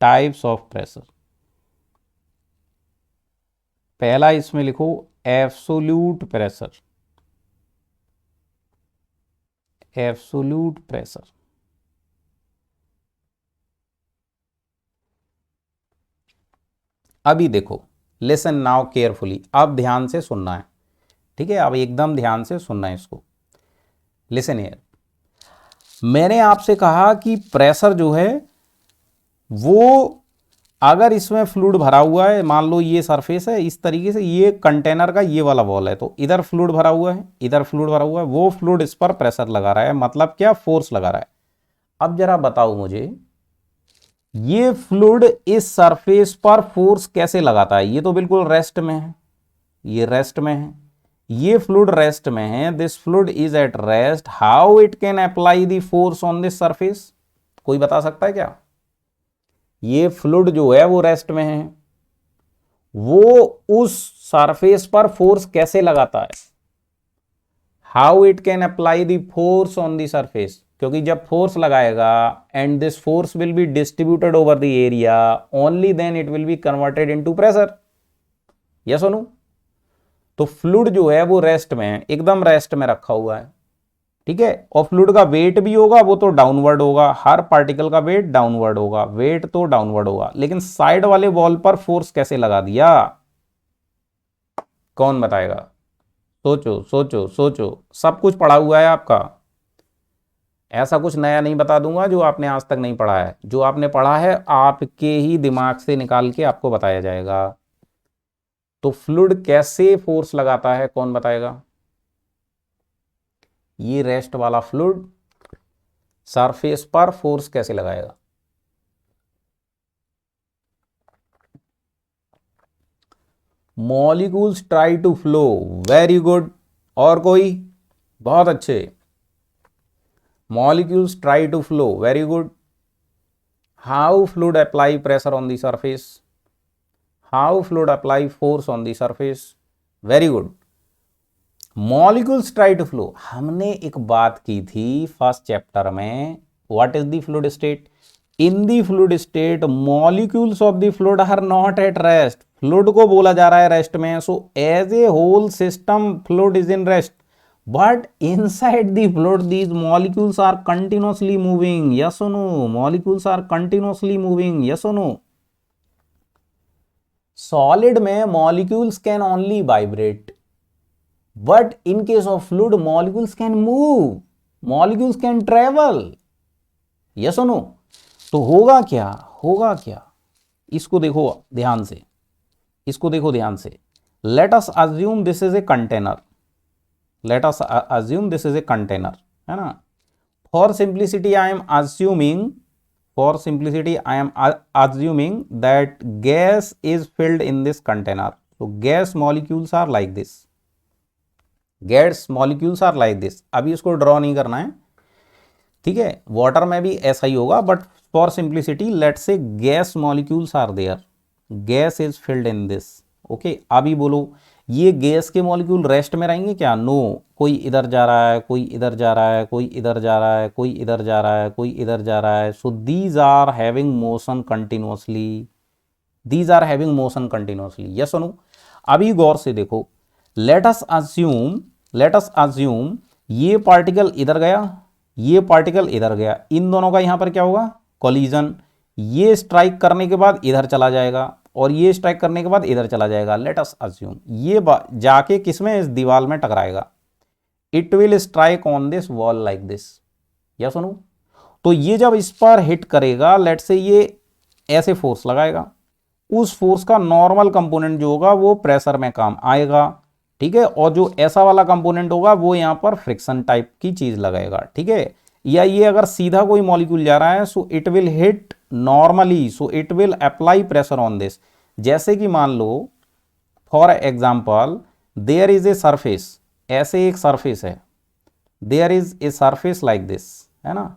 Types of pressure. पहला इसमें लिखो एब्सोल्यूट प्रेशर, एब्सोल्यूट प्रेशर। अभी देखो, लिसन नाउ केयरफुली, अब ध्यान से सुनना है, ठीक है, अब एकदम ध्यान से सुनना है इसको। लिसन हियर, मैंने आपसे कहा कि प्रेशर जो है वो, अगर इसमें फ्लूइड भरा हुआ है, मान लो ये सरफेस है इस तरीके से, ये कंटेनर का ये वाला वॉल है, तो इधर फ्लूइड भरा हुआ है, इधर फ्लूइड भरा हुआ है, वो फ्लूइड इस पर प्रेशर लगा रहा है, मतलब क्या, फोर्स लगा रहा है। अब जरा बताओ मुझे, ये फ्लूइड इस सरफेस पर फोर्स कैसे लगाता है? ये तो बिल्कुल रेस्ट में है, ये रेस्ट में है, ये फ्लूइड रेस्ट में है, this fluid is at rest, how it can apply the force on this surface? कोई बता सकता है क्या? ये फ्लूइड जो है वो रेस्ट में है, वो उस सरफेस पर फोर्स कैसे लगाता है? How it can apply the force on the surface, क्योंकि जब फोर्स लगाएगा and this force will be distributed over the area, only then it will be converted into pressure. Yes और नो? तो fluid जो है वो रेस्ट में है, एकदम रेस्ट में रखा हुआ है, ठीक है, और फ्लूइड का वेट भी होगा वो तो डाउनवर्ड होगा, हर पार्टिकल का वेट डाउनवर्ड होगा, वेट तो डाउनवर्ड होगा, लेकिन साइड वाले वॉल पर फोर्स कैसे लगा दिया? कौन बताएगा? सोचो सोचो सोचो, सब कुछ पढ़ा हुआ है आपका, ऐसा कुछ नया नहीं बता दूंगा जो आपने आज तक नहीं पढ़ा है, जो आपने पढ़ा है आपके ही दिमाग से निकाल के आपको बताया जाएगा। तो फ्लूइड कैसे फोर्स लगाता है, कौन बताएगा? ये रेस्ट वाला फ्लूइड सरफेस पर फोर्स कैसे लगाएगा? Molecules try to flow, very good. और कोई? बहुत अच्छे, molecules try to flow, very good. How fluid apply pressure on the surface, how fluid apply force on the surface, very good. Molecules try to flow, हमने एक बात की थी first chapter में, what is the fluid state? In the fluid state molecules of the fluid are not at rest, fluid को बोला जा रहा है रेस्ट में, so as a whole system fluid is in rest, but inside the fluid these molecules are continuously moving, yes और no? Molecules are continuously moving, yes और no? Solid में molecules can only vibrate, but in case of fluid molecules can move, molecules can travel, yes or no? तो होगा क्या, होगा क्या? इसको देखो ध्यान से, इसको देखो ध्यान से। let us assume this is a container, let us assume this is a container, है ना? for simplicity I am assuming, for simplicity I am assuming that gas is filled in this container, so gas molecules are like this, gas molecules are like this. अभी इसको draw नहीं करना है, ठीक है, water में भी ऐसा ही होगा, but for simplicity let's say gas molecules are there, gas is filled in this, okay. अभी बोलो, ये गैस के मॉलिक्यूल रेस्ट में रहेंगे क्या? नो, कोई इधर जा रहा है, कोई इधर जा रहा है, कोई इधर जा रहा है, कोई इधर जा रहा है, कोई इधर जा रहा है, so these are having motion continuously, these are having motion continuously, yes और नो? अभी गौर से देखो, लेट अस अस्यूम ये पार्टिकल इधर गया, ये पार्टिकल इधर गया, इन दोनों का यहां पर क्या होगा? कोलिजन। ये स्ट्राइक करने के बाद इधर चला जाएगा और ये स्ट्राइक करने के बाद इधर चला जाएगा। लेट अस अस्यूम ये जाके किसमें? इस दीवार में टकराएगा। It will strike on this wall like this, या सुनो? तो ये जब इस पर हिट करेगा, लेट से ये ऐसे फोर्स लगाएगा, उस फोर्स का नॉर्मल कंपोनेंट जो होगा वो प्रेशर में काम आएगा, ठीक है, और जो ऐसा वाला कंपोनेंट होगा वो यहां पर फ्रिक्शन टाइप की चीज लगाएगा, ठीक है। या ये अगर सीधा कोई मॉलिक्यूल जा रहा है, so it will hit normally, so it will apply pressure on this. जैसे कि मान लो for example there is a surface, ऐसे एक सरफेस है, there is a surface like this, है ना,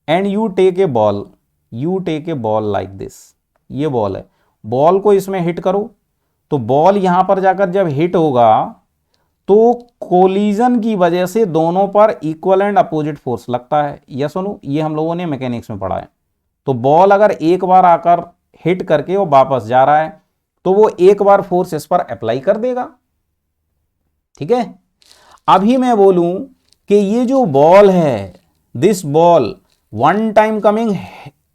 and you take a ball, you take a ball like this, ये बॉल है, बॉल को इसमें हिट करो, तो बॉल यहां पर जाकर जब हिट होगा तो कोलिजन की वजह से दोनों पर इक्वल एंड अपोजिट फोर्स लगता है, यस और नो? ये हम लोगों ने मैकेनिक्स में पढ़ा है। तो बॉल अगर एक बार आकर हिट करके और वापस जा रहा है, तो वो एक बार फोर्स इस पर अप्लाई कर देगा। ठीक है, अभी मैं बोलूं कि ये जो बॉल है, this ball one time coming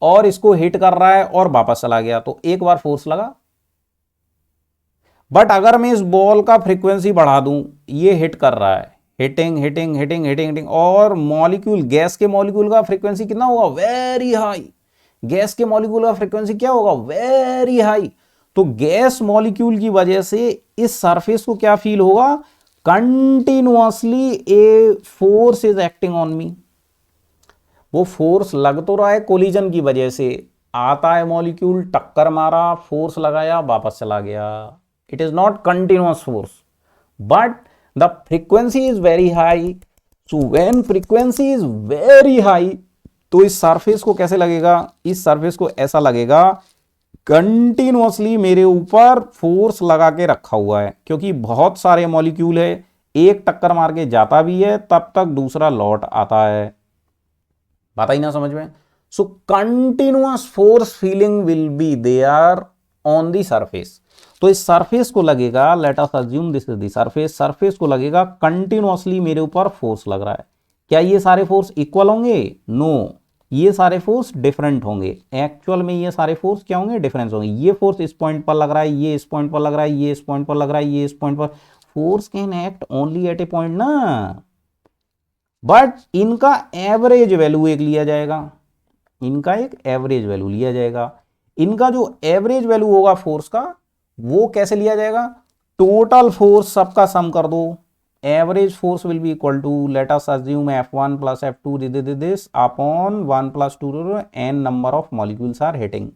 और इसको हिट कर रहा है और वापस चला गया, तो एक बार फोर्स लगा। बट अगर मैं इस बॉल का फ्रीक्वेंसी बढ़ा दूं, ये हिट कर रहा है, hitting hitting hitting hitting hitting, और मॉलिक्यूल, गैस के मॉलिक्यूल का फ्रीक्वेंसी कितना होगा, वेरी हाई। गैस के मॉलिक्यूल का फ्रीक्वेंसी क्या होगा, वेरी हाई। तो गैस मॉलिक्यूल की वजह से इस सरफेस को क्या फील होगा, continuously a force is acting on me. वो फोर्स लग तो रहा है कोलिजन की वजह से, आता है मॉलिक्यूल, टक्कर मारा, फोर्स लगाया, वापस चला गया। It is not continuous force, but the frequency is very high. So when frequency is very high, तो इस सरफेस को कैसे लगेगा, इस सरफेस को ऐसा लगेगा कंटिन्यूअसली मेरे ऊपर फोर्स लगा के रखा हुआ है, क्योंकि बहुत सारे मॉलिक्यूल है, एक टक्कर मार के जाता भी है, तब तक दूसरा लौट आता है। बात आई ना समझ में। So continuous force feeling will be there on the surface. तो इस सरफेस को लगेगा, let us assume this is the surface, surface को लगेगा कंटिन्यूअसली मेरे ऊपर फोर्स लग रहा है। क्या ये सारे फोर्स इक्वल होंगे, नो, ये सारे फोर्स डिफरेंट होंगे। एक्चुअल में ये सारे फोर्स क्या होंगे, डिफरेंस होंगे। ये फोर्स इस पॉइंट पर लग रहा है, ये इस पॉइंट पर लग रहा है, ये इस पॉइंट पर लग रहा है, ये इस पॉइंट पर। Force can act only at a point ना, बट इनका एवरेज वैल्यू एक लिया जाएगा, इनका एक एवरेज वैल्यू लिया जाएगा। इनका जो एवरेज वैल्यू होगा फोर्स का, वो कैसे लिया जाएगा, टोटल फोर्स सबका सम कर दो, average force will be equal to, let us assume F1 plus F2 this upon 1 plus 2 n number of molecules are hitting.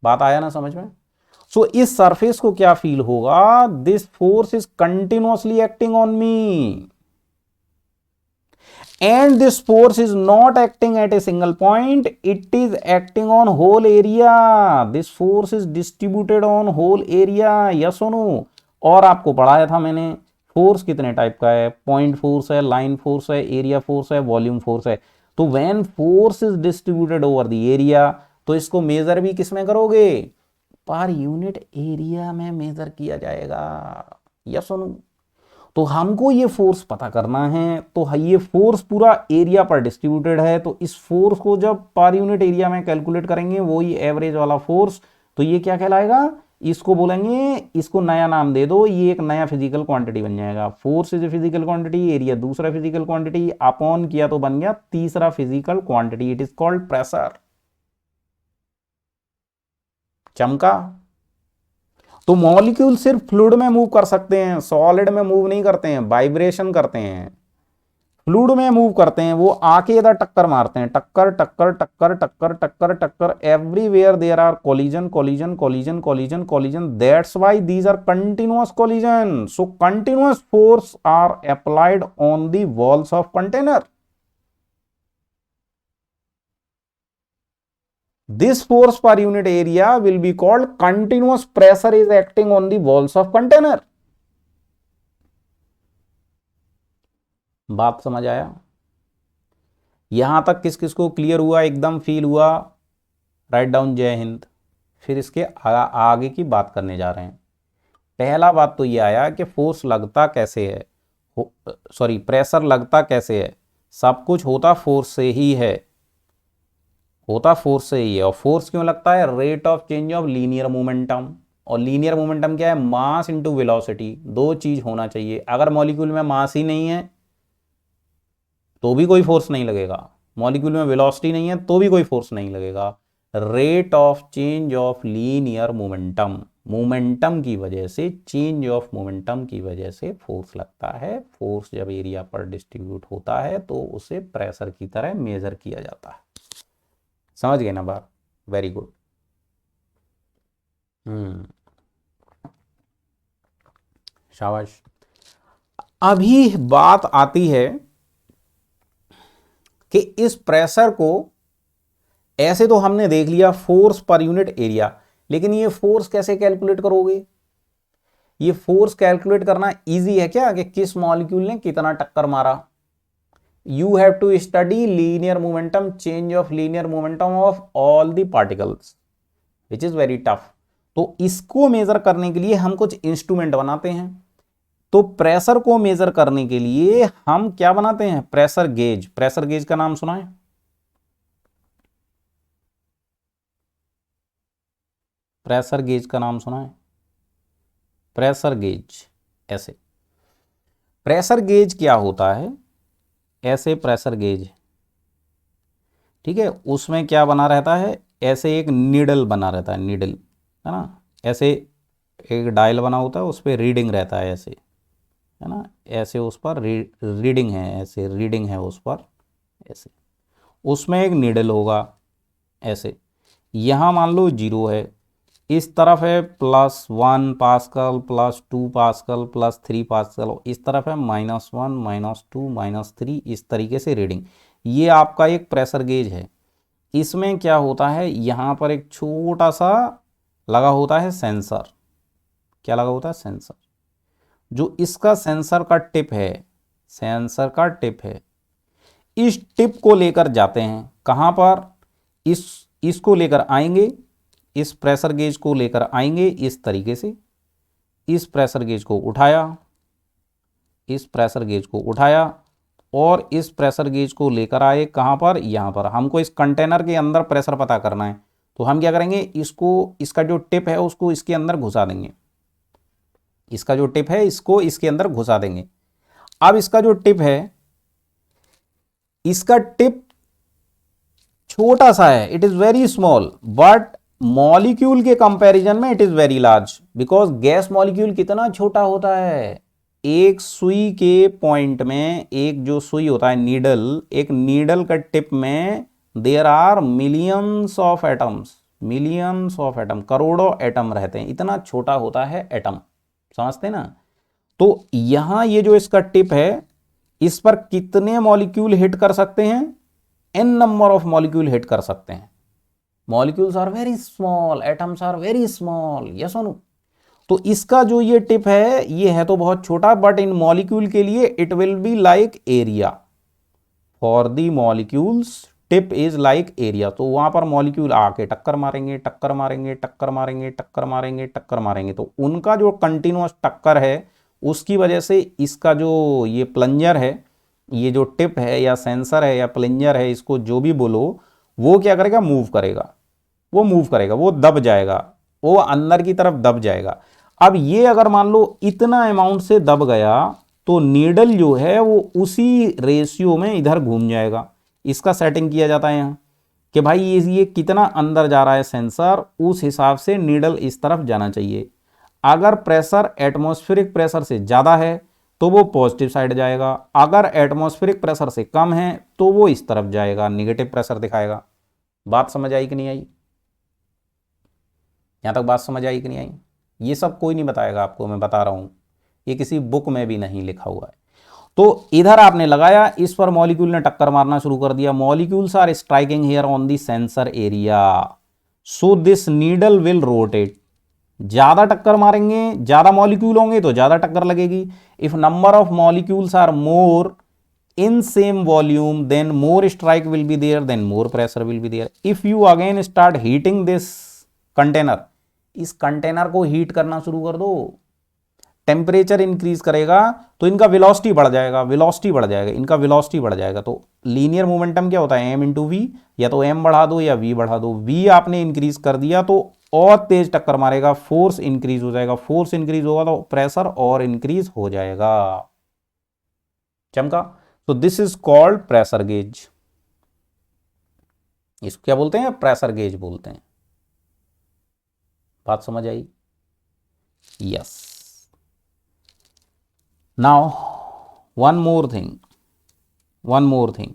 बात आया ना समझ में। सो इस सरफेस को क्या फील होगा, this force is continuously acting on me, and this force is not acting at a single point, it is acting on whole area, this force is distributed on whole area, yes or no। और आपको पढ़ाया था मैंने, force कितने type का है, point force है, line force है, एरिया फोर्स है, वॉल्यूम फोर्स है। तो when force is distributed over the area, तो इसको मेजर भी किस में करोगे, पर यूनिट एरिया में मेजर किया जाएगा, यस और नो। तो हमको ये फोर्स पता करना है, तो ये फोर्स पूरा एरिया पर डिस्ट्रीब्यूटेड है, तो इस फोर्स को जब पर यूनिट एरिया में कैलकुलेट करेंगे, वो ही एवरेज वाला फोर्स, तो ये क्या कहलाएगा, इसको बोलेंगे, इसको नया नाम दे दो, ये एक नया फिजिकल क्वांटिटी बन जाएगा। Force is a physical quantity, area दूसरा फिजिकल क्वांटिटी, अपॉन किया तो बन गया तीसरा physical quantity, it is called pressure. चमका। तो मॉलिक्यूल सिर्फ फ्लूइड में मूव कर सकते हैं, सॉलिड में मूव नहीं करते हैं, वाइब्रेशन करते हैं, फ्लूइड में मूव करते हैं। वो आके इधर टक्कर मारते हैं, टक्कर टक्कर टक्कर टक्कर टक्कर टक्कर, everywhere there are collision collision collision collision collision, that's why these are continuous collision. So continuous force are applied on the walls of container. This force per unit area will be called continuous pressure is acting on the walls of container। बात समझ आया, यहां तक किस किस को clear हुआ, एकदम फील हुआ, राइट डाउन जय हिंद। फिर इसके आगे की बात करने जा रहे हैं। पहला बात तो ये आया कि फोर्स लगता कैसे है, सॉरी प्रेशर लगता कैसे है, सब कुछ होता फोर्स से ही है, होता फोर्स से ही है। और फोर्स क्यों लगता है, rate of change of linear momentum, और लीनियर मोमेंटम क्या है, मास इनटू वेलोसिटी, दो चीज होना चाहिए। अगर मॉलिक्यूल में मास ही नहीं है तो भी कोई फोर्स नहीं लगेगा, मॉलिक्यूल में वेलोसिटी नहीं है तो भी कोई फोर्स नहीं लगेगा। Rate of change of linear momentum, momentum की वजह से, चेंज ऑफ मोमेंटम की वजह से फोर्स लगता है। फोर्स जब एरिया पर डिस्ट्रीब्यूट होता है तो उसे प्रेशर की तरह मेजर किया जाता है। समझ गए ना बात, वेरी गुड। शाबाश। अभी बात आती है कि इस प्रेशर को, ऐसे तो हमने देख लिया फोर्स पर यूनिट एरिया, लेकिन ये फोर्स कैसे कैलकुलेट करोगे, ये फोर्स कैलकुलेट करना इजी है क्या, कि किस मॉलिक्यूल ने कितना टक्कर मारा। You have to study linear momentum, change of linear momentum of all the particles, which is very tough. तो इसको मेजर करने के लिए हम कुछ इंस्ट्रूमेंट बनाते हैं। तो प्रेशर को मेजर करने के लिए हम क्या बनाते हैं, प्रेशर गेज। प्रेशर गेज का नाम सुना है? प्रेशर गेज का नाम सुना है? प्रेशर गेज ऐसे, प्रेशर गेज क्या होता है, ऐसे प्रेशर गेज, ठीक है, उसमें क्या बना रहता है, ऐसे एक नीडल बना रहता है, नीडल है ना, ऐसे एक डायल बना होता है, उस पर रीडिंग रहता है ऐसे, है ना, ऐसे उस पर रीडिंग है, ऐसे रीडिंग है उस पर ऐसे, उसमें एक नीडल होगा ऐसे, यहाँ मान लो 0 है, इस तरफ है +1 पास्कल, +2 पास्कल, +3 पास्कल, इस तरफ है -1 -2 -3, इस तरीके से रीडिंग। ये आपका एक प्रेशर गेज है। इसमें क्या होता है, यहाँ पर एक छोटा सा लगा होता है सेंसर। क्या लगा होता है, सेंसर। जो इसका सेंसर का टिप है, सेंसर का टिप है, इस टिप को लेकर जाते हैं कहाँ पर, इसको लेकर आएंगे, इस प्रेशर गेज को लेकर आएंगे इस तरीके से, इस प्रेशर गेज को उठाया, इस प्रेशर गेज को उठाया और इस प्रेशर गेज को लेकर आए कहाँ पर, यहाँ पर। हमको इस कंटेनर के अंदर प्रेशर पता करना है, तो हम क्या करेंगे, इसको, इसका जो टिप है उसको इसके अंदर घुसा देंगे, इसका जो टिप है इसको इसके अंदर घुसा देंगे। अब इसका जो टिप है, इसका टिप छोटा सा है, it is very small, but molecule के कंपैरिजन में it is very large, because gas molecule कितना छोटा होता है। एक सुई के पॉइंट में, एक जो सुई होता है नीडल, एक नीडल का टिप में there are millions of atoms, millions of atom, करोड़ों एटम रहते हैं, इतना छोटा होता है एटम, समझते ना। तो यहां ये जो इसका टिप है, इस पर कितने मॉलिक्यूल हिट कर सकते हैं, n number of molecule hit कर सकते हैं। Molecules are very small, atoms are very small, yes और नो। तो इसका जो ये टिप है, ये है तो बहुत छोटा, बट इन मॉलिक्यूल के लिए it will be like area, for the molecules tip is like area. तो वहां पर मॉलिक्यूल आके टक्कर मारेंगे, टक्कर मारेंगे, टक्कर मारेंगे, टक्कर मारेंगे, टक्कर मारेंगे, तो उनका जो कंटिन्यूअस टक्कर है उसकी वजह से इसका जो ये प्लंजर है, ये जो टिप है या सेंसर है या प्लंजर है, इसको जो भी बोलो, वो क्या करेगा, मूव करेगा, वो मूव करेगा, वो दब जाएगा, वो अंदर की तरफ दब जाएगा। अब ये अगर मान लो इतना अमाउंट से दब गया, तो नीडल जो है वो उसी रेशियो में इधर घूम जाएगा। इसका सेटिंग किया जाता है यहाँ कि भाई ये कितना अंदर जा रहा है सेंसर, उस हिसाब से नीडल इस तरफ जाना चाहिए। अगर प्रेशर एटमॉस्फेरिक प्रेशर से ज़्यादा है तो वो पॉजिटिव साइड जाएगा, अगर एटमॉस्फेरिक प्रेशर से कम है तो वो इस तरफ जाएगा, निगेटिव प्रेशर दिखाएगा। बात समझ आई कि नहीं आई? यहाँ तक बात समझ आई कि नहीं आई? ये सब कोई नहीं बताएगा आपको, मैं बता रहा हूँ, ये किसी बुक में भी नहीं लिखा हुआ है। तो इधर आपने लगाया, इस पर मॉलिक्यूल ने टक्कर मारना शुरू कर दिया, molecules are striking here on the sensor area, so this needle will rotate. ज्यादा टक्कर मारेंगे, ज्यादा मॉलिक्यूल होंगे तो ज्यादा टक्कर लगेगी। If number of molecules are more in same volume, then more strike will be there, then more pressure will be there. If you again start heating this container, इस कंटेनर को हीट करना शुरू कर दो, टेम्परेचर इंक्रीज करेगा तो इनका velocity बढ़ जाएगा, वेलोसिटी बढ़ जाएगा, इनका वेलोसिटी बढ़ जाएगा। तो लीनियर मोमेंटम क्या होता है, m इंटू वी, या तो m बढ़ा दो या v बढ़ा दो। v आपने इंक्रीज कर दिया तो और तेज टक्कर मारेगा, फोर्स इंक्रीज हो जाएगा, फोर्स इंक्रीज होगा तो प्रेशर और इंक्रीज हो जाएगा। चमका? तो this is called pressure gauge. इसको क्या बोलते हैं, प्रेशर गेज बोलते हैं। बात समझ आई? Yes. Now one more thing, one more thing.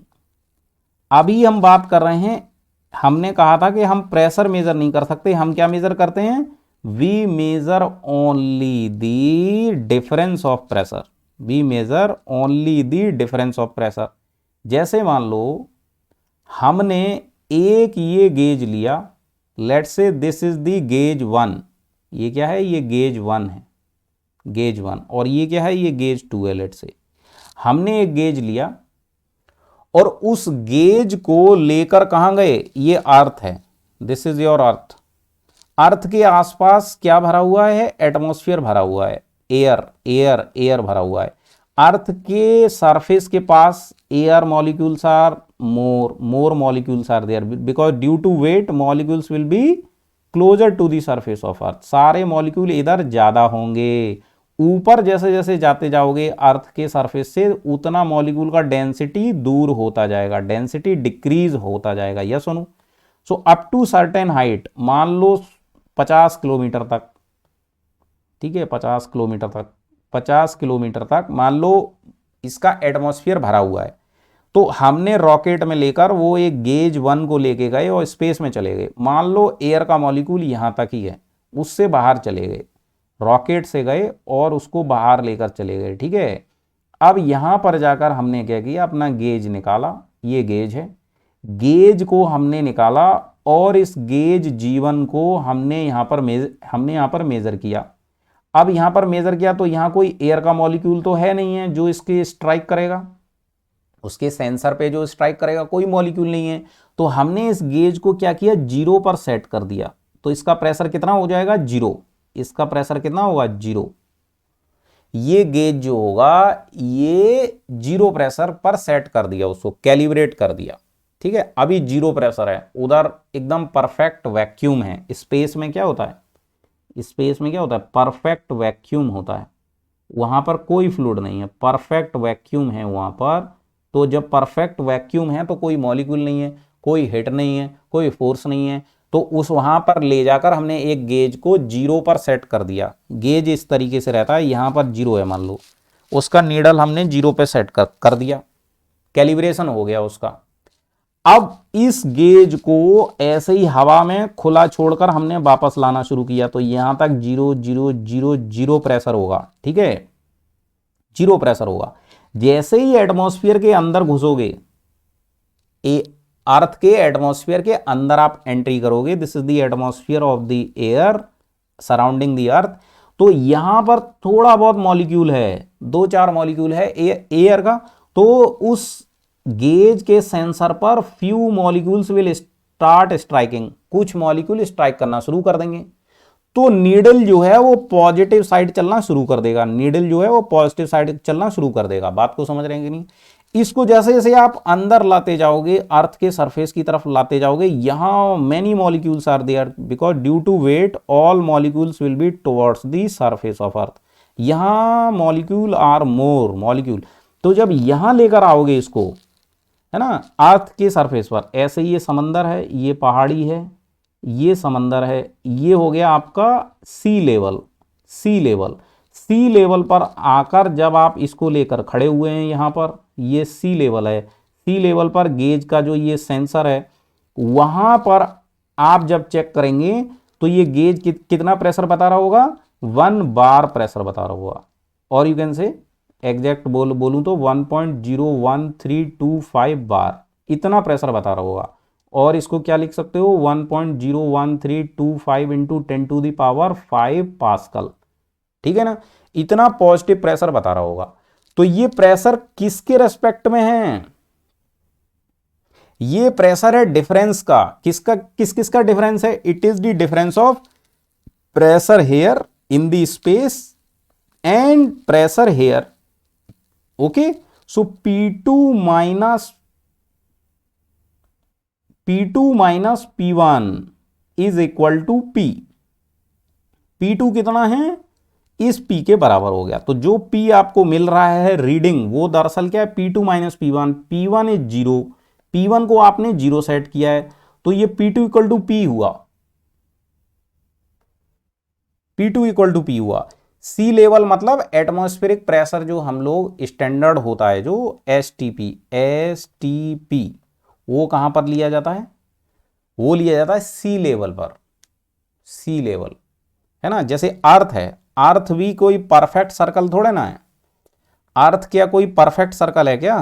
अभी हम बात कर रहे हैं, हमने कहा था कि हम प्रेशर मेजर नहीं कर सकते, हम क्या मेजर करते हैं, we measure only the difference of pressure, we measure only the difference of pressure. जैसे मान लो हमने एक ये गेज लिया, let's say this is the gauge 1, ये क्या है, ये गेज 1 है, गेज 1, और ये क्या है, ये गेज 2 है। लेट्स से हमने एक गेज लिया और उस गेज को लेकर कहां गए, ये अर्थ है, दिस इज योर अर्थ। अर्थ के आसपास क्या भरा हुआ है, एटमॉस्फेयर भरा हुआ है, एयर एयर एयर भरा हुआ है। अर्थ के सरफेस के पास air molecules are more molecules are there because due to weight molecules will be closer to the surface of earth. सारे मॉलिक्यूल इधर ज्यादा होंगे, ऊपर जैसे जैसे जाते जाओगे अर्थ के सरफेस से उतना मॉलिक्यूल का डेंसिटी दूर होता जाएगा, डेंसिटी डिक्रीज होता जाएगा। यस सुनो। So up to certain height, मान लो 50 किलोमीटर तक, ठीक है 50 किलोमीटर तक, 50 किलोमीटर तक मान लो इसका एटमॉस्फेयर भरा हुआ है। तो हमने रॉकेट में लेकर वो एक गेज 1 को लेके गए और स्पेस में चले गए। मान लो एयर का मॉलिक्यूल यहां तक ही है, उससे बाहर चले गए, रॉकेट से गए और उसको बाहर लेकर चले गए, ठीक है। अब यहां पर जाकर हमने क्या किया, अपना गेज निकाला, ये गेज है, गेज को हमने निकाला और इस गेज G1 को हमने यहां पर मेजर किया। अब यहां पर मेजर किया तो यहां कोई एयर का मॉलिक्यूल तो है नहीं है जो इसके स्ट्राइक करेगा, उसके सेंसर पे जो स्ट्राइक करेगा कोई मॉलिक्यूल नहीं है। तो हमने इस गेज को क्या किया, 0 पर सेट कर दिया। तो इसका प्रेशर कितना हो जाएगा, 0। इसका प्रेशर कितना होगा, 0। ये गेज जो होगा ये 0 प्रेशर पर सेट कर दिया, उसको कैलिब्रेट कर दिया, ठीक है। अभी 0 प्रेशर है, उधर एकदम परफेक्ट वैक्यूम है। स्पेस में क्या होता है, स्पेस में क्या होता है, परफेक्ट वैक्यूम होता है, वहां पर कोई फ्लूइड नहीं है, परफेक्ट वैक्यूम है वहां पर। तो जब परफेक्ट वैक्यूम है तो कोई मॉलिक्यूल नहीं है, कोई हिट नहीं है, कोई फोर्स नहीं है। तो उस वहां पर ले जाकर हमने एक गेज को 0 पर सेट कर दिया। गेज इस तरीके से रहता है, यहां पर 0 है मान लो, उसका नीडल हमने 0 पे सेट कर दिया, कैलिब्रेशन हो गया उसका। अब इस गेज को ऐसे ही हवा में खुला छोड़कर हमने वापस लाना शुरू किया। तो यहां तक 0 0 0 0 प्रेशर होगा, ठीक है, 0 प्रेशर होगा। जैसे ही एटमॉस्फेयर के अंदर घुसोगे, अर्थ के एटमॉस्फेयर के अंदर आप एंट्री करोगे, this is the atmosphere of the air surrounding the earth. तो यहां पर थोड़ा बहुत मॉलिक्यूल है, 2-4 मॉलिक्यूल है एयर का। तो उस गेज के सेंसर पर few molecules will start striking, कुछ मॉलिक्यूल स्ट्राइक करना शुरू कर देंगे। तो नीडल जो है वो पॉजिटिव साइड चलना शुरू कर देगा, नीडल जो है वो पॉजिटिव साइड चलना शुरू कर देगा। बात को समझ रहे हैं कि नहीं। इसको जैसे जैसे आप अंदर लाते जाओगे, अर्थ के सरफेस की तरफ लाते जाओगे, यहां many molecules are there because due to weight all molecules will be towards the surface of earth. यहां मॉलिक्यूल आर मोर मॉलिक्यूल। तो जब यहां लेकर आओगे इसको, है ना, अर्थ के सरफेस पर, ऐसे ये समंदर है, ये पहाड़ी है, ये समंदर है, ये हो गया आपका सी लेवल। सी लेवल पर आकर जब आप इसको लेकर खड़े हुए हैं, यहां पर ये सी लेवल है, सी लेवल पर गेज का जो ये सेंसर है, वहां पर आप जब चेक करेंगे तो ये गेज कितना प्रेशर बता रहा होगा, 1 बार प्रेशर बता रहा होगा। और यू कैन से एग्जैक्ट बोलूं तो 1.01325 बार, इतना प्रेशर बता रहा होगा। और इसको क्या लिख सकते हो, 1.01325 इंटू 10⁵ पास्कल, ठीक है ना। इतना पॉजिटिव प्रेशर बता रहा होगा। तो ये प्रेशर किसके रेस्पेक्ट में है, ये प्रेशर है डिफरेंस का। किसका डिफरेंस है, it is the difference of pressure here in the space and pressure here. Okay, so P2 minus P1 is equal to P। P2 कितना है, इस P के बराबर हो गया। तो जो P आपको मिल रहा है रीडिंग, वो दरअसल क्या है, P2 minus P1। P1 is 0, P1 को आपने 0 सेट किया है, तो ये P2 इक्वल टू P हुआ, P2 इक्वल टू P हुआ। सी लेवल मतलब एटमॉस्फेरिक प्रेशर, जो हम लोग स्टैंडर्ड होता है जो एसटीपी, वो कहां पर लिया जाता है, वो लिया जाता है सी लेवल पर, सी लेवल, है ना। जैसे अर्थ है, अर्थ भी कोई परफेक्ट सर्कल थोड़े ना है। अर्थ क्या कोई परफेक्ट सर्कल है क्या,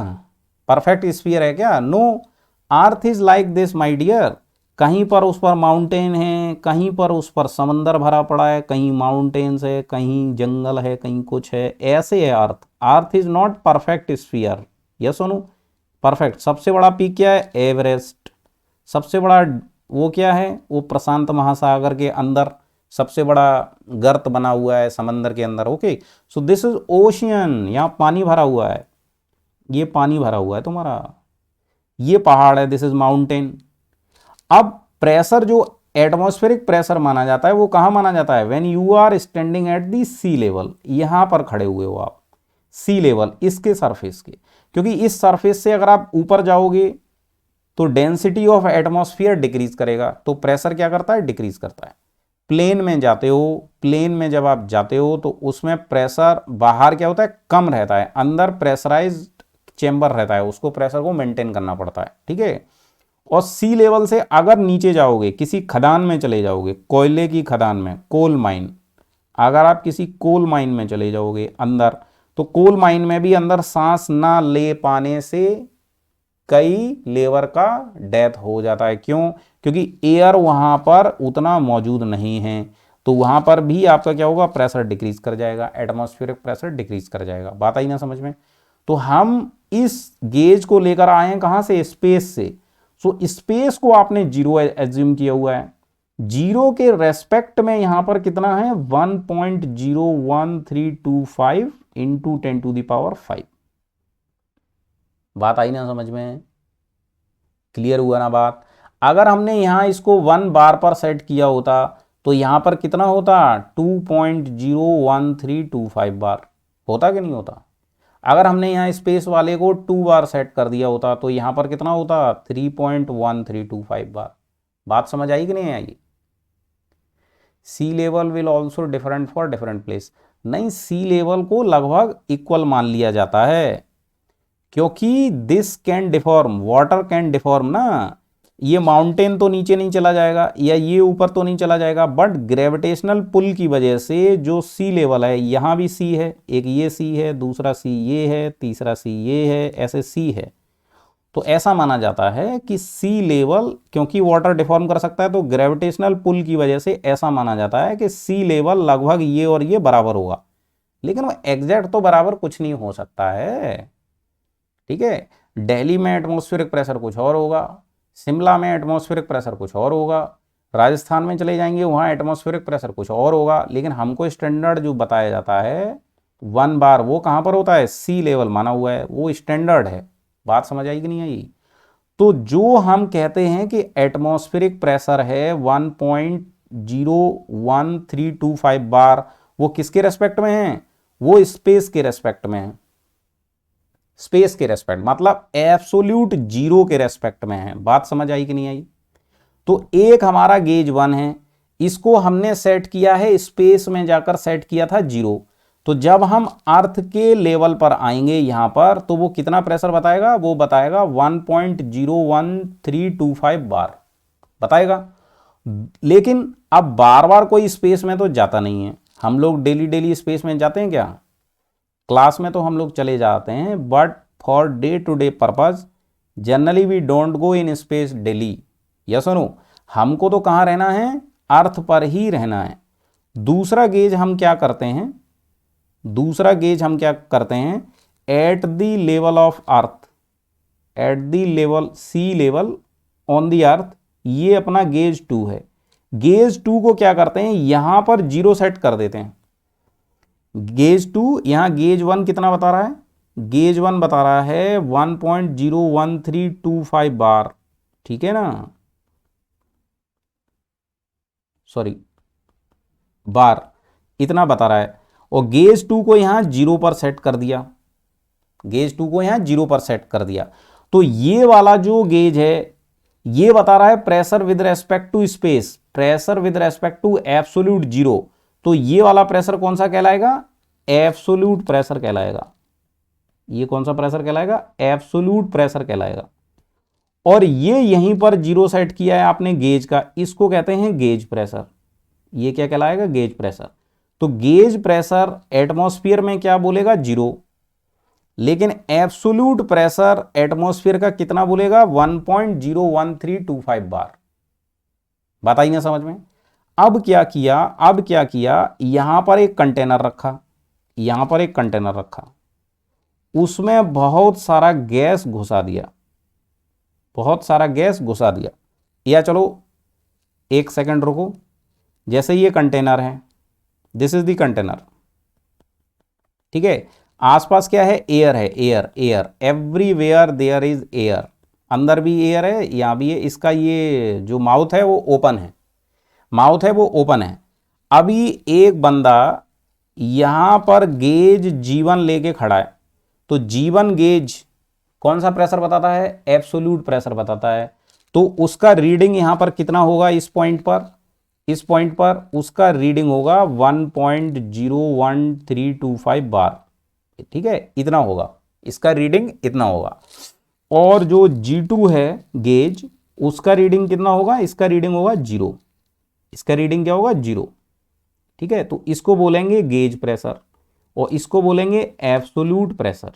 परफेक्ट स्फीयर है क्या, no. Earth is like this my dear. कहीं पर उस पर माउंटेन है, कहीं पर उस पर समंदर भरा पड़ा है, कहीं माउंटेन्स है, कहीं जंगल है, कहीं कुछ है, ऐसे है earth. Earth is not perfect sphere, yes no. Perfect सबसे बड़ा पीक क्या है, एवरेस्ट। सबसे बड़ा वो क्या है, वो प्रशांत महासागर के अंदर सबसे बड़ा गर्त बना हुआ है समंदर के अंदर। Okay, so this is ocean, यहाँ पानी भरा हुआ है, ये पानी भरा हुआ है तुम्हारा, ये पहाड़ है, दिस इज माउंटेन। अब प्रेशर जो एटमॉस्फेरिक प्रेशर माना जाता है वो कहाँ माना जाता है, when you are standing at the sea level, यहां पर खड़े हुए हो आप सी लेवल, इसके सरफेस के, क्योंकि इस सरफेस से अगर आप ऊपर जाओगे तो डेंसिटी ऑफ एटमॉस्फेयर डिक्रीज करेगा, तो प्रेशर क्या करता है, डिक्रीज करता है। प्लेन में जाते हो, प्लेन में जब आप जाते हो तो उसमें प्रेशर बाहर क्या होता है, कम रहता है, अंदर प्रेशराइज्ड चेंबर रहता है, उसको प्रेशर को मेंटेन करना पड़ता है, ठीक है। और सी लेवल से अगर नीचे जाओगे, किसी खदान में चले जाओगे, कोयले की खदान में, कोल माइन, अगर आप किसी कोल माइन में चले जाओगे अंदर, तो कोल माइन में भी अंदर सांस ना ले पाने से कई लेबर का डेथ हो जाता है। क्यों, क्योंकि एयर वहां पर उतना मौजूद नहीं है, तो वहां पर भी आपका क्या होगा, प्रेशर डिक्रीज कर जाएगा, एटमॉस्फेरिक प्रेशर डिक्रीज कर जाएगा। बात आई ना समझ में। तो हम इस गेज को लेकर आए हैं कहां से, स्पेस से। सो स्पेस को आपने जीरो एज्यूम किया हुआ है, जीरो के रेस्पेक्ट में यहां पर कितना है, 1.01325 इंटू 10⁵ बात आई ना समझ में, क्लियर हुआ ना बात। अगर हमने यहां इसको 1 बार पर सेट किया होता तो यहां पर कितना होता, 2.01325 बार होता कि नहीं होता। अगर हमने यहाँ स्पेस वाले को 2 बार सेट कर दिया होता तो यहाँ पर कितना होता, 3.1325 बार। बात समझ आई कि नहीं आई। Sea level will also different for different place, नहीं सी लेवल को लगभग इक्वल मान लिया जाता है, क्योंकि this can deform, water can deform ना, ये माउंटेन तो नीचे नहीं चला जाएगा या ये ऊपर तो नहीं चला जाएगा, बट ग्रेविटेशनल पुल की वजह से जो सी लेवल है, यहाँ भी सी है, एक ये सी है, दूसरा सी ये है, तीसरा सी ये है, ऐसे सी है, तो ऐसा माना जाता है कि सी लेवल, क्योंकि वाटर डिफॉर्म कर सकता है तो ग्रेविटेशनल पुल की वजह से ऐसा माना जाता है कि सी लेवल लगभग ये और ये बराबर होगा, लेकिन वो एग्जैक्ट तो बराबर कुछ नहीं हो सकता है, ठीक है। दिल्ली में एटमॉस्फेरिक प्रेशर कुछ और होगा, शिमला में एटमॉस्फेरिक प्रेशर कुछ और होगा, राजस्थान में चले जाएंगे वहाँ एटमॉस्फेरिक प्रेशर कुछ और होगा, लेकिन हमको स्टैंडर्ड जो बताया जाता है 1 बार, वो कहाँ पर होता है, सी लेवल माना हुआ है, वो स्टैंडर्ड है। बात समझ आई कि नहीं आई। तो जो हम कहते हैं कि एटमॉस्फेरिक प्रेशर है 1.01325 बार, वो किसके रेस्पेक्ट में है, वो स्पेस के रेस्पेक्ट में है, स्पेस के रेस्पेक्ट मतलब एब्सोल्यूट जीरो के रेस्पेक्ट में है। बात समझ आई कि नहीं आई। तो एक हमारा गेज 1 है, इसको हमने सेट किया है स्पेस में जाकर सेट किया था जीरो, तो जब हम अर्थ के लेवल पर आएंगे यहां पर तो वो कितना प्रेशर बताएगा, वो बताएगा 1.01325 बार बताएगा। लेकिन अब बार बार कोई स्पेस में तो जाता नहीं है, हम लोग डेली डेली स्पेस में जाते हैं क्या, क्लास में तो हम लोग चले जाते हैं, but for day to day purpose generally we don't go in space daily, yes और नो। हमको तो कहाँ रहना है, अर्थ पर ही रहना है। दूसरा गेज हम क्या करते हैं, दूसरा गेज हम क्या करते हैं, at the level of earth, at the level sea level on the earth, ये अपना गेज 2 है। गेज 2 को क्या करते हैं, यहां पर जीरो सेट कर देते हैं। गेज 2, यहां गेज 1 कितना बता रहा है, गेज 1 बता रहा है 1.01325 बार, ठीक है ना, सॉरी बार इतना बता रहा है, और गेज 2 को यहां जीरो पर सेट कर दिया, गेज 2 को यहां जीरो पर सेट कर दिया। तो ये वाला जो गेज है ये बता रहा है pressure with respect to space, pressure with respect to absolute zero, तो ये वाला प्रेशर कौन सा कहलाएगा, एब्सोल्यूट प्रेशर कहलाएगा। ये कौन सा प्रेशर कहलाएगा, एब्सोल्यूट प्रेशर कहलाएगा। और ये यहीं पर जीरो सेट किया है आपने गेज का, इसको कहते हैं गेज प्रेशर। ये क्या कहलाएगा, गेज प्रेशर। तो गेज प्रेशर एटमॉस्फेयर में क्या बोलेगा, जीरो, लेकिन एब्सोल्यूट प्रेशर एटमॉस्फेयर का कितना बोलेगा, 1.01325 बार। बताइए ना समझ में। अब क्या किया, अब क्या किया, यहां पर एक कंटेनर रखा, यहां पर एक कंटेनर रखा, उसमें बहुत सारा गैस घुसा दिया, बहुत सारा गैस घुसा दिया, या चलो एक सेकंड रुको। जैसे ये कंटेनर है, दिस इज द कंटेनर, ठीक है, आसपास क्या है, एयर है, air air, everywhere there is air, अंदर भी एयर है, यहां भी है। इसका ये जो माउथ है वो ओपन है, माउथ है वो ओपन है। अभी एक बंदा यहां पर गेज G1 लेके खड़ा है, तो G1 गेज कौन सा प्रेशर बताता है, एब्सोल्यूट प्रेशर बताता है। तो उसका रीडिंग यहां पर कितना होगा, इस पॉइंट पर, इस पॉइंट पर उसका रीडिंग होगा 1.01325 बार, ठीक है, इतना होगा, इसका रीडिंग इतना होगा। और जो G2 है गेज, उसका रीडिंग कितना होगा, इसका रीडिंग होगा 0, इसका रीडिंग क्या होगा, 0, ठीक है। तो इसको बोलेंगे गेज प्रेशर और इसको बोलेंगे एब्सोल्यूट प्रेशर,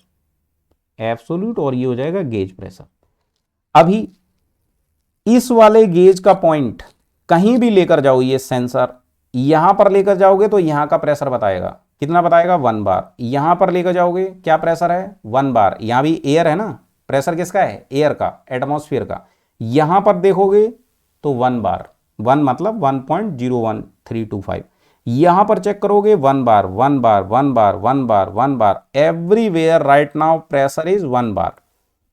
एब्सोल्यूट, और ये हो जाएगा गेज प्रेशर। अभी इस वाले गेज का पॉइंट कहीं भी लेकर जाओ, ये सेंसर यहां पर लेकर जाओगे तो यहां का प्रेशर बताएगा, कितना बताएगा, 1 बार। यहां पर लेकर जाओगे क्या प्रेशर है, 1 बार। यहां भी एयर है ना, प्रेशर किसका है, एयर का, एटमॉस्फेयर का। यहां पर देखोगे तो 1 बार, 1 मतलब 1.01325। यहां पर चेक करोगे 1 bar, 1 bar, 1 bar, 1 bar, 1 bar, everywhere right now pressure is 1 bar.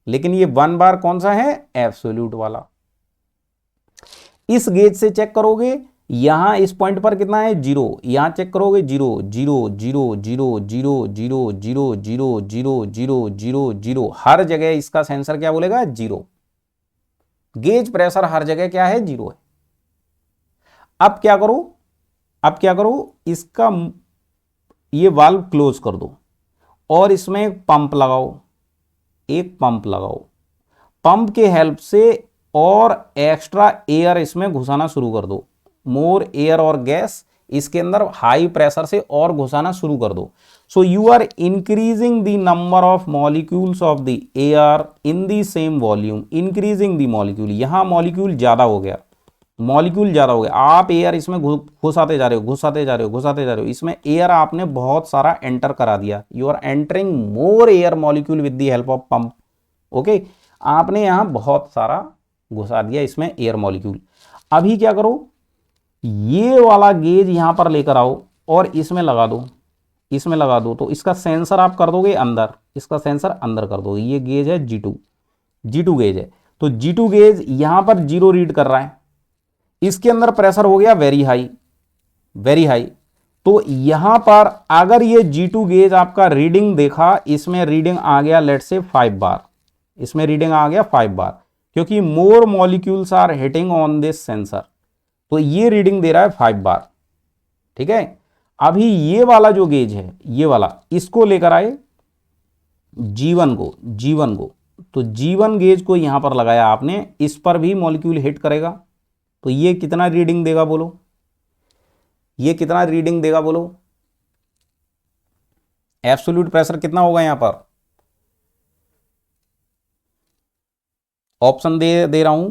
लेकिन ये 1 बार कौन सा है, एब्सोल्यूट वाला। इस गेज से चेक करोगे, यहां इस पॉइंट पर कितना है, 0, यहां चेक करोगे 0 0 0 0 0 0 0 0 0 0 0 0, हर जगह इसका सेंसर क्या बोलेगा, 0। गेज प्रेशर हर जगह क्या है, 0 है। अब क्या करो, अब क्या करो, इसका ये वाल्व क्लोज कर दो और इसमें एक पंप लगाओ, एक पंप लगाओ। पंप के हेल्प से और एक्स्ट्रा एयर इसमें घुसाना शुरू कर दो, मोर एयर और गैस इसके अंदर हाई प्रेशर से और घुसाना शुरू कर दो। So you are increasing the number of molecules of the air in the same volume, increasing the molecule. यहां मॉलिक्यूल ज्यादा हो गया, मॉलिक्यूल ज्यादा हो गया, आप एयर इसमें घुसाते जा रहे हो, घुसाते जा रहे हो, घुसाते जा रहे हो, इसमें एयर आपने बहुत सारा एंटर करा दिया। You are entering more air molecule with the help of pump, okay, आपने यहां बहुत सारा घुसा दिया इसमें एयर मॉलिक्यूल। अभी क्या करो, ये वाला गेज यहां पर लेकर आओ और इसमें लगा दो, इसमें लगा दो। तो इसका सेंसर आप कर दोगे अंदर, इसका सेंसर अंदर कर दोगे। ये गेज है G2, G2 गेज है। तो G2 गेज यहां पर 0 रीड कर रहा है, इसके अंदर प्रेशर हो गया वेरी हाई, वेरी हाई। तो यहां पर अगर ये G2 गेज आपका रीडिंग देखा, इसमें रीडिंग आ गया लेट से 5 बार, इसमें रीडिंग आ गया 5 बार, क्योंकि more molecules are hitting on this sensor. तो ये रीडिंग दे रहा है 5 बार, ठीक है। अभी ये वाला जो गेज है, ये वाला, इसको लेकर आए G1 को, G1 को। तो G1 गेज को यहां पर लगाया आपने, इस पर भी मॉलिक्यूल हिट करेगा। तो ये कितना रीडिंग देगा बोलो, ये कितना रीडिंग देगा बोलो, एब्सोल्यूट प्रेशर कितना होगा यहां पर, ऑप्शन दे रहा हूं,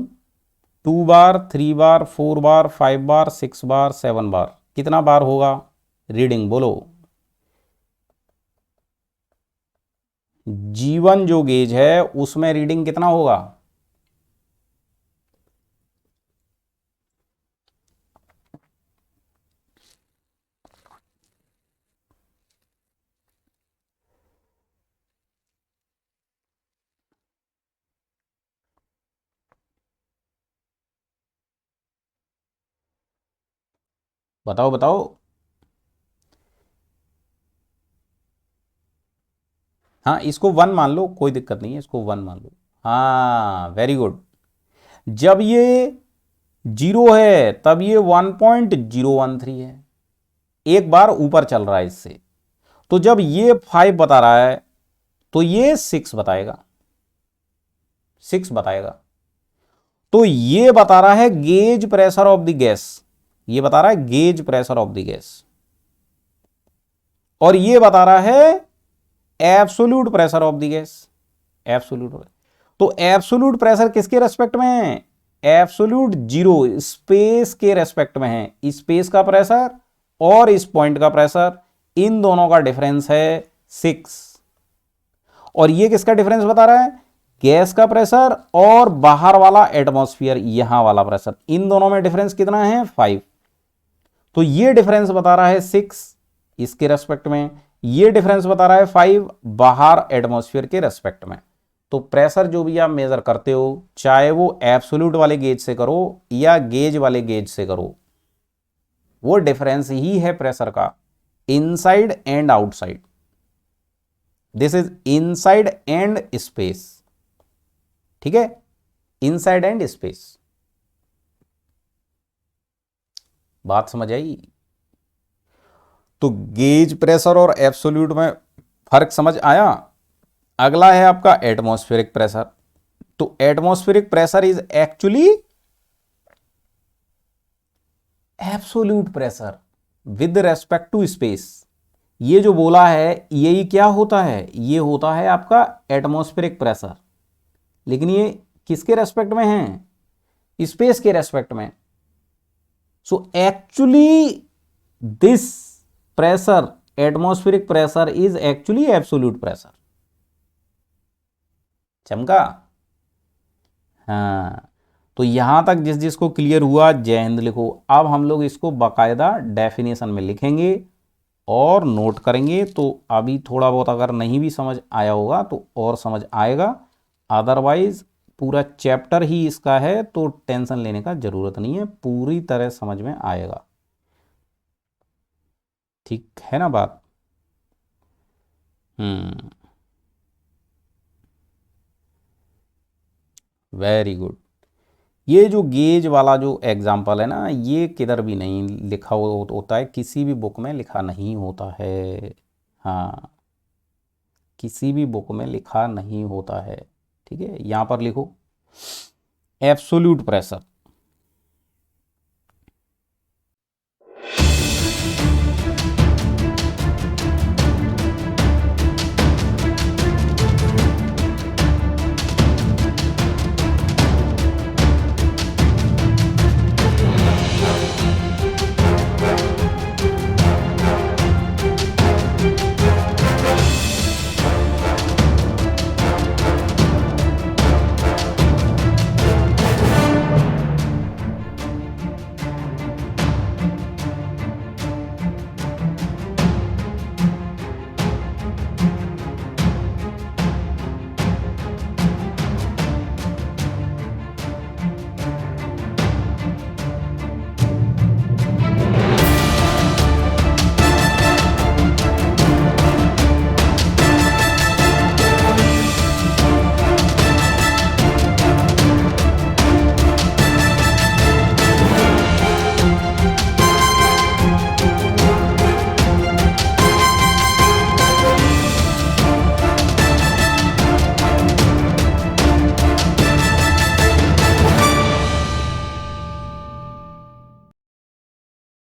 2 बार, 3 बार, 4 बार, 5 बार, 6 बार, 7 बार, कितना बार होगा रीडिंग बोलो। G1 जो गेज है उसमें रीडिंग कितना होगा, बताओ बताओ। हाँ, इसको 1 मान लो, कोई दिक्कत नहीं है, इसको 1 मान लो। हाँ वेरी गुड। जब ये 0 है तब ये 1.013 है, एक बार ऊपर चल रहा है इससे। तो जब ये 5 बता रहा है तो ये 6 बताएगा, 6 बताएगा। तो ये बता रहा है gauge pressure of the gas, ये बता रहा है gauge pressure of the gas, और ये बता रहा है absolute pressure of the gas, absolute. तो एब्सोल्यूट प्रेशर किसके रेस्पेक्ट में है, एब्सोल्यूट 0 स्पेस के रेस्पेक्ट में है। स्पेस का प्रेशर और इस पॉइंट का प्रेशर, इन दोनों का डिफरेंस है 6। और ये किसका डिफरेंस बता रहा है, गैस का प्रेशर और बाहर वाला एटमॉस्फेयर, यहां वाला प्रेशर, इन दोनों में डिफरेंस कितना है 5। तो ये डिफरेंस बता रहा है 6 इसके रेस्पेक्ट में, ये डिफरेंस बता रहा है 5 बाहर एटमॉस्फेयर के रेस्पेक्ट में। तो प्रेशर जो भी आप मेजर करते हो, चाहे वो एब्सोल्यूट वाले गेज से करो या गेज वाले गेज से करो, वो डिफरेंस ही है प्रेशर का, inside and outside. This is inside and space, ठीक है, इनसाइड एंड स्पेस। बात समझ आई? तो गेज प्रेशर और एब्सोल्यूट में फर्क समझ आया। अगला है आपका एटमॉस्फेरिक प्रेशर। तो atmospheric pressure is actually absolute pressure with respect to space. ये जो बोला है यही क्या होता है, ये होता है आपका एटमॉस्फेरिक प्रेशर, लेकिन ये किसके रेस्पेक्ट में है, स्पेस के रेस्पेक्ट में। So actually this pressure, atmospheric pressure is actually absolute pressure. चमका? हाँ, तो यहां तक जिस जिसको क्लियर हुआ जय हिंद लिखो। अब हम लोग इसको बाकायदा डेफिनेशन में लिखेंगे और नोट करेंगे। तो अभी थोड़ा बहुत अगर नहीं भी समझ आया होगा तो और समझ आएगा, अदरवाइज पूरा चैप्टर ही इसका है, तो टेंशन लेने का जरूरत नहीं है, पूरी तरह समझ में आएगा। ठीक है ना बात? Very good. ये जो गेज वाला जो एग्जाम्पल है ना, ये किधर भी नहीं लिखा होता है, किसी भी बुक में लिखा नहीं होता है। हाँ, किसी भी बुक में लिखा नहीं होता है। ठीक है, यहाँ पर लिखो एब्सोल्यूट प्रेशर।